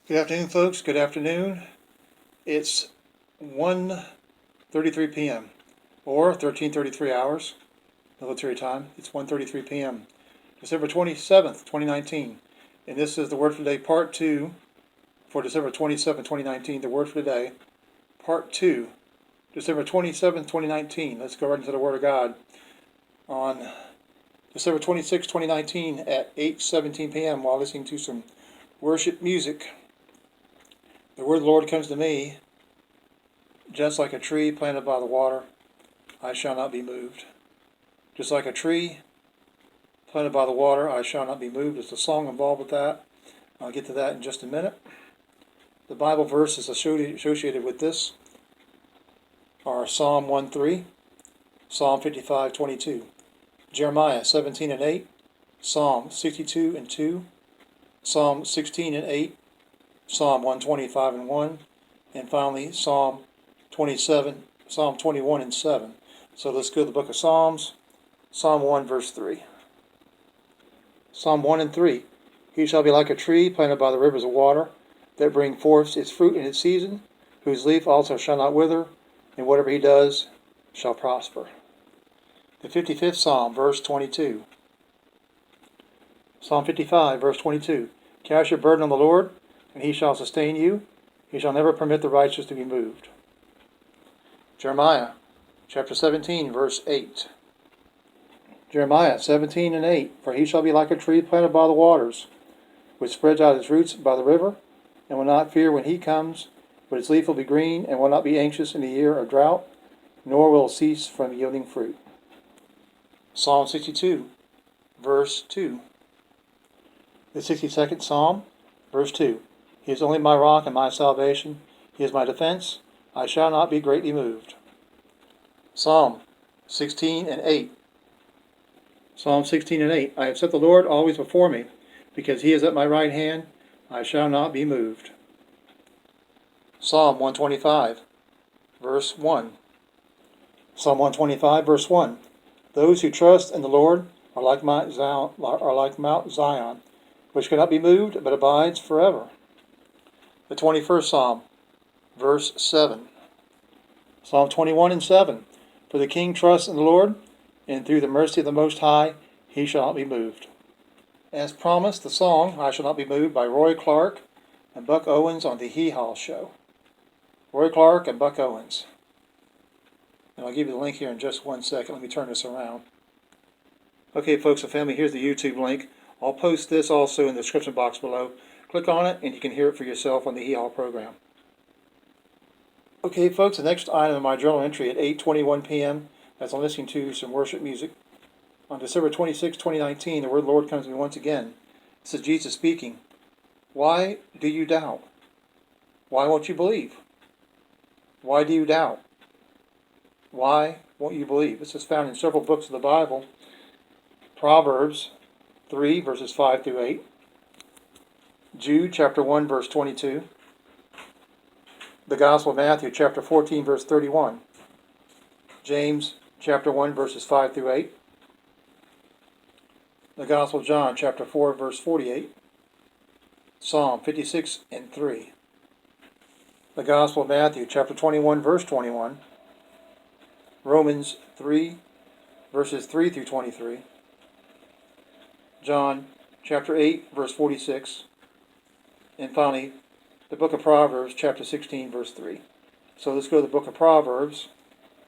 Good afternoon, folks. Good afternoon. It's 1:33 p.m. or 13:33 hours, military time. It's 1:33 p.m. December 27th, 2019. And this is the Word for Today, Part 2 for December 27th, 2019. The Word for Today, Part 2, December 27th, 2019. Let's go right into the Word of God. On December 26th, 2019 at 8:17 p.m. while listening to some worship music, the word of the Lord comes to me, just like a tree planted by the water, I shall not be moved. Just like a tree planted by the water, I shall not be moved. There's a song involved with that. I'll get to that in just a minute. The Bible verses associated with this are Psalm 1:3, Psalm 55:22, Jeremiah 17:8, Psalm 62:2, Psalm 16:8, Psalm 125:1, and finally Psalm 21:7. So let's go to the book of Psalms. Psalm 1, verse 3. Psalm 1 and 3. He shall be like a tree planted by the rivers of water, that bring forth its fruit in its season, whose leaf also shall not wither, and whatever he does shall prosper. The 55th Psalm, verse 22. Psalm 55, verse 22. Cast your burden on the Lord, and he shall sustain you. He shall never permit the righteous to be moved. Jeremiah chapter 17, verse 8. Jeremiah 17:8. For he shall be like a tree planted by the waters, which spreads out its roots by the river, and will not fear when heat comes, but its leaf will be green, and will not be anxious in the year of drought, nor will it cease from yielding fruit. Psalm 62, verse 2. The 62nd Psalm, verse 2. He is only my rock and my salvation. He is my defense. I shall not be greatly moved. Psalm 16:8. Psalm 16:8. I have set the Lord always before me, because he is at my right hand. I shall not be moved. Psalm 125, verse 1. Psalm 125, verse 1. Those who trust in the Lord are like Mount Zion, which cannot be moved, but abides forever. The 21st Psalm, verse 7. Psalm 21:7. For the king trusts in the Lord, and through the mercy of the Most High, he shall not be moved. As promised, the song, I Shall Not Be Moved, by Roy Clark and Buck Owens on the Hee Haw Show. Roy Clark and Buck Owens. And I'll give you the link here in just 1 second. Let me turn this around. Okay, folks and family, here's the YouTube link. I'll post this also in the description box below. Click on it, and you can hear it for yourself on the Hee Haw program. Okay, folks, the next item in my journal entry at 8:21 p.m. as I'm listening to some worship music. On December 26, 2019, the word of the Lord comes to me once again. This is Jesus speaking. Why do you doubt? Why won't you believe? Why do you doubt? Why won't you believe? This is found in several books of the Bible. Proverbs 3, verses 5 through 8. Jude chapter 1, verse 22. The Gospel of Matthew chapter 14, verse 31. James chapter 1, verses 5 through 8. The Gospel of John chapter 4, verse 48. Psalm 56 and 3. The Gospel of Matthew chapter 21, verse 21. Romans 3, verses 3 through 23. John chapter 8, verse 46. And finally, the book of Proverbs, chapter 16, verse 3. So let's go to the book of Proverbs,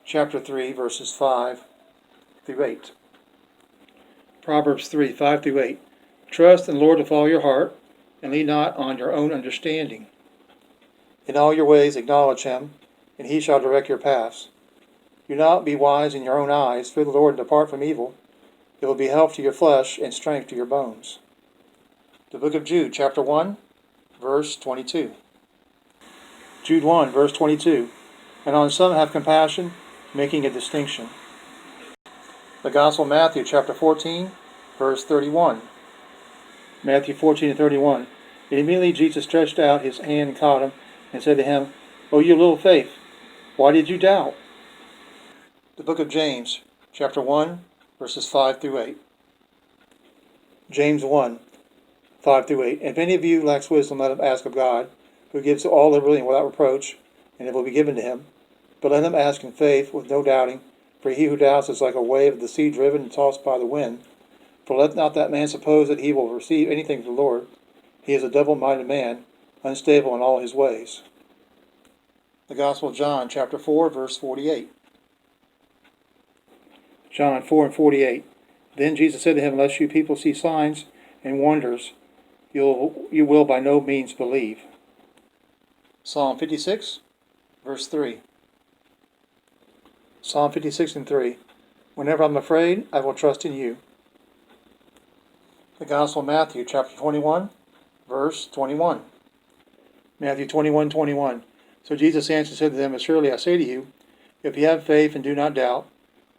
chapter 3, verses 5 through 8. Proverbs 3, 5 through 8. Trust in the Lord with all your heart, and lean not on your own understanding. In all your ways acknowledge him, and he shall direct your paths. Do not be wise in your own eyes. Fear the Lord and depart from evil. It will be health to your flesh and strength to your bones. The book of Jude, chapter 1, verse 22. Jude 1, verse 22. And on some have compassion, making a distinction. The Gospel of Matthew, chapter 14, verse 31. Matthew 14 and 31. And immediately Jesus stretched out his hand and caught him, and said to him, O you little faith, why did you doubt? The book of James, chapter 1, verses 5 through 8. James 1. 5 through 8. If any of you lacks wisdom, let him ask of God, who gives to all liberally and without reproach, and it will be given to him. But let him ask in faith, with no doubting, for he who doubts is like a wave of the sea driven and tossed by the wind. For let not that man suppose that he will receive anything from the Lord. He is a double-minded man, unstable in all his ways. The Gospel of John, chapter 4, verse 48. John 4 and 48. Then Jesus said to him, unless you people see signs and wonders, you will by no means believe. Psalm 56, verse 3. Psalm 56 and 3. Whenever I'm afraid, I will trust in you. The Gospel of Matthew, chapter 21, verse 21. Matthew 21:21. So Jesus answered and said to them, surely I say to you, if you have faith and do not doubt,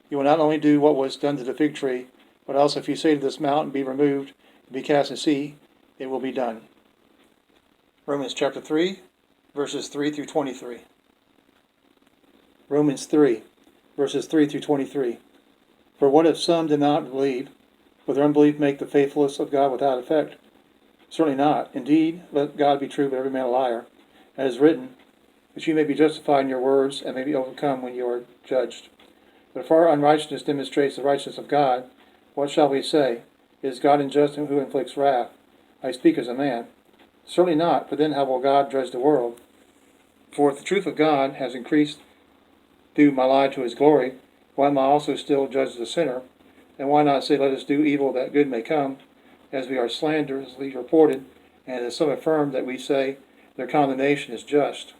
you will not only do what was done to the fig tree, but also if you say to this mountain, be removed, and be cast in the sea, it will be done. Romans chapter 3, verses 3 through 23. Romans 3, verses 3 through 23. For what if some did not believe? Will their unbelief make the faithfulness of God without effect? Certainly not. Indeed, let God be true, but every man a liar. As written, that you may be justified in your words, and may be overcome when you are judged. But if our unrighteousness demonstrates the righteousness of God, what shall we say? Is God unjust who inflicts wrath? I speak as a man. Certainly not, for then how will God judge the world? For if the truth of God has increased through my lie to his glory, why am I also still judged the sinner? And why not say, let us do evil that good may come, as we are slanderously reported, and as some affirm that we say their condemnation is just.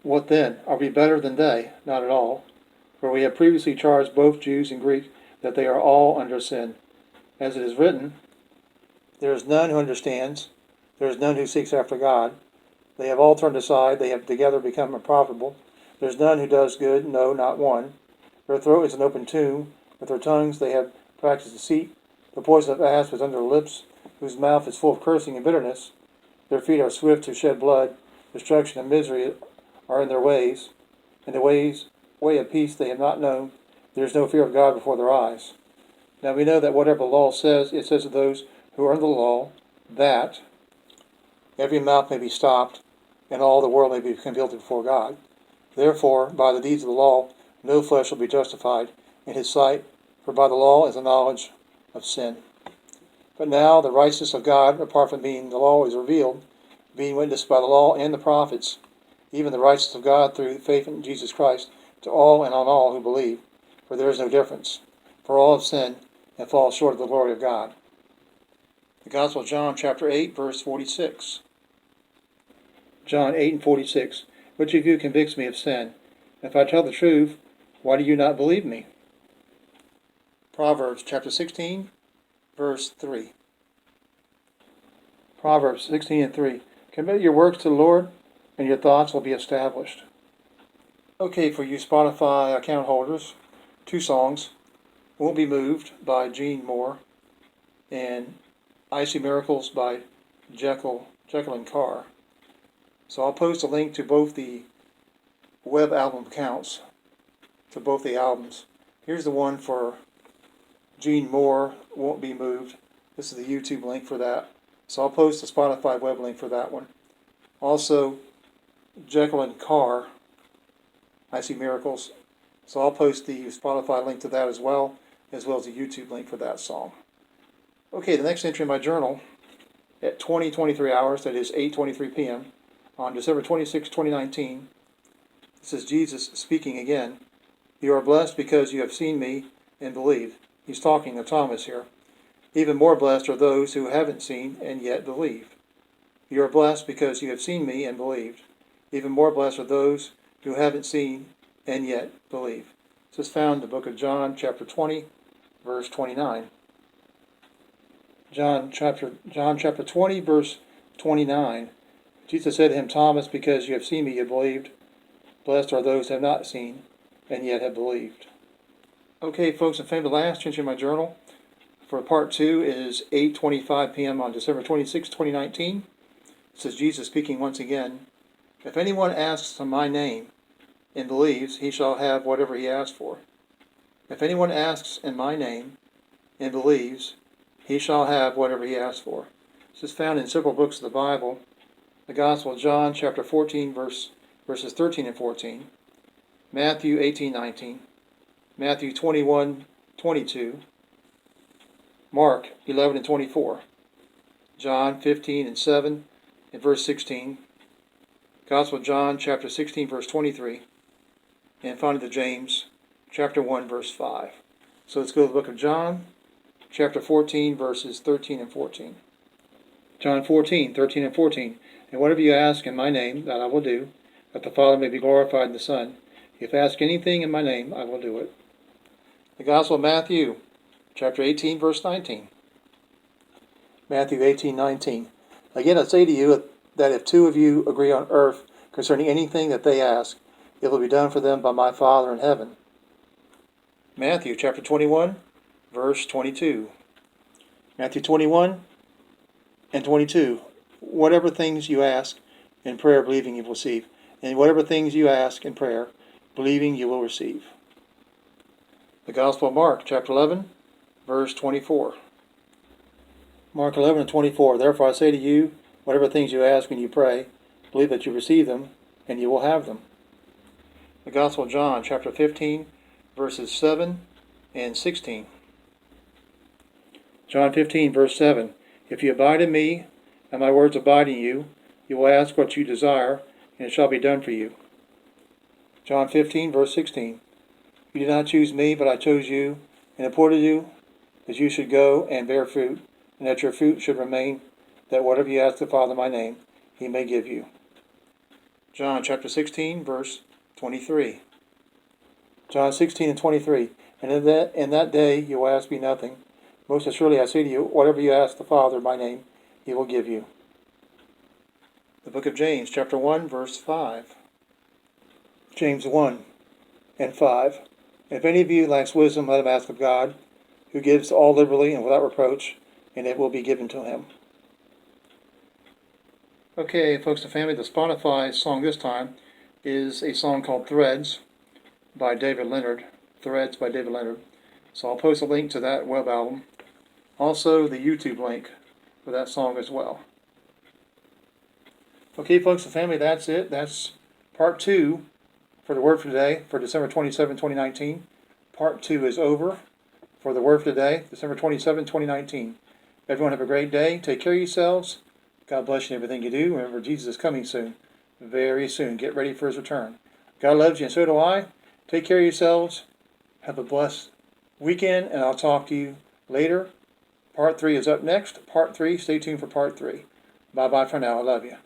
What then? Are we better than they? Not at all. For we have previously charged both Jews and Greeks that they are all under sin. As it is written, there is none who understands, there is none who seeks after God. They have all turned aside, they have together become unprofitable. There is none who does good, no, not one. Their throat is an open tomb, with their tongues they have practiced deceit. The poison of asp is under their lips, whose mouth is full of cursing and bitterness. Their feet are swift to shed blood, destruction and misery are in their ways, and the way of peace they have not known. There is no fear of God before their eyes. Now we know that whatever the law says, it says to those who are under the law, that every mouth may be stopped, and all the world may be guilty before God. Therefore, by the deeds of the law, no flesh will be justified in his sight, for by the law is the knowledge of sin. But now the righteousness of God, apart from being the law, is revealed, being witnessed by the law and the prophets, even the righteousness of God through faith in Jesus Christ, to all and on all who believe. For there is no difference. For all have sinned and fall short of the glory of God. The Gospel of John, chapter 8, verse 46. John 8 and 46. Which of you convicts me of sin? If I tell the truth, why do you not believe me? Proverbs chapter 16, verse 3. Proverbs 16 and 3. Commit your works to the Lord, and your thoughts will be established. Okay, for you Spotify account holders, 2 songs. Won't Be Moved by Gene Moore, and I See Miracles by Jekalyn Carr. So I'll post a link to both the web album accounts, to both the albums. Here's the one for Gene Moore, Won't Be Moved. This is the YouTube link for that. So I'll post the Spotify web link for that one. Also, Jekalyn Carr, I See Miracles. So I'll post the Spotify link to that as well as the YouTube link for that song. Okay, the next entry in my journal at 20:23 hours, that is 8:23 p.m., on December 26, 2019, this is Jesus speaking again. You are blessed because you have seen me and believed. He's talking to Thomas here. Even more blessed are those who haven't seen and yet believe. You are blessed because you have seen me and believed. Even more blessed are those who haven't seen and yet believe. This is found in the book of John, chapter 20, verse 29. John chapter 20, verse 29. Jesus said to him, Thomas, because you have seen me, you have believed. Blessed are those who have not seen and yet have believed. Okay, folks, and the last entry in my journal for part 2 is 8:25 p.m. on December 26, 2019. It says Jesus speaking once again. If anyone asks in my name and believes, he shall have whatever he asks for. If anyone asks in my name and believes, he shall have whatever he asks for. This is found in several books of the Bible. The Gospel of John, chapter 14, verses 13 and 14. Matthew 18:19. Matthew 21:22. Mark 11 and 24. John 15 and 7 and verse 16. Gospel of John, chapter 16, verse 23. And finally the James, chapter 1, verse 5. So let's go to the book of John, chapter 14, verses 13 and 14. John 14, 13 and 14. And whatever you ask in my name, that I will do, that the Father may be glorified in the Son. If you ask anything in my name, I will do it. The Gospel of Matthew, chapter 18, verse 19. Matthew 18:19. Again, I say to you that if two of you agree on earth concerning anything that they ask, it will be done for them by my Father in heaven. Matthew chapter 21, verse 22. Matthew 21 and 22. Whatever things you ask in prayer, believing you will receive. And whatever things you ask in prayer, believing you will receive. The Gospel of Mark chapter 11, verse 24. Mark 11 and 24. Therefore I say to you, whatever things you ask when you pray, believe that you receive them, and you will have them. The Gospel of John, chapter 15, verses 7 and 16. John 15, verse 7. If you abide in me, and my words abide in you, you will ask what you desire, and it shall be done for you. John 15, verse 16. You did not choose me, but I chose you, and appointed you that you should go and bear fruit, and that your fruit should remain, that whatever you ask the Father in my name, he may give you. John chapter 16, verse 23. John 16 and 23. And in that day you will ask me nothing. Most assuredly I say to you, whatever you ask the Father in my name, he will give you. The book of James, chapter 1, verse 5. James 1 and 5. If any of you lacks wisdom, let him ask of God, who gives all liberally and without reproach, and it will be given to him. Okay, folks and family, the Spotify song this time is a song called Threads by David Leonard. Threads by David Leonard. So I'll post a link to that web album. Also the YouTube link for that song as well. Okay, folks and family, that's it. That's part 2 for the Word for Today for December 27, 2019. Part 2 is over for the Word for Today, December 27, 2019. Everyone have a great day. Take care of yourselves. God bless you in everything you do. Remember, Jesus is coming soon. Very soon. Get ready for his return. God loves you, and so do I. Take care of yourselves. Have a blessed weekend, and I'll talk to you later. Part 3 is up next. Part 3. Stay tuned for Part 3. Bye-bye for now. I love you.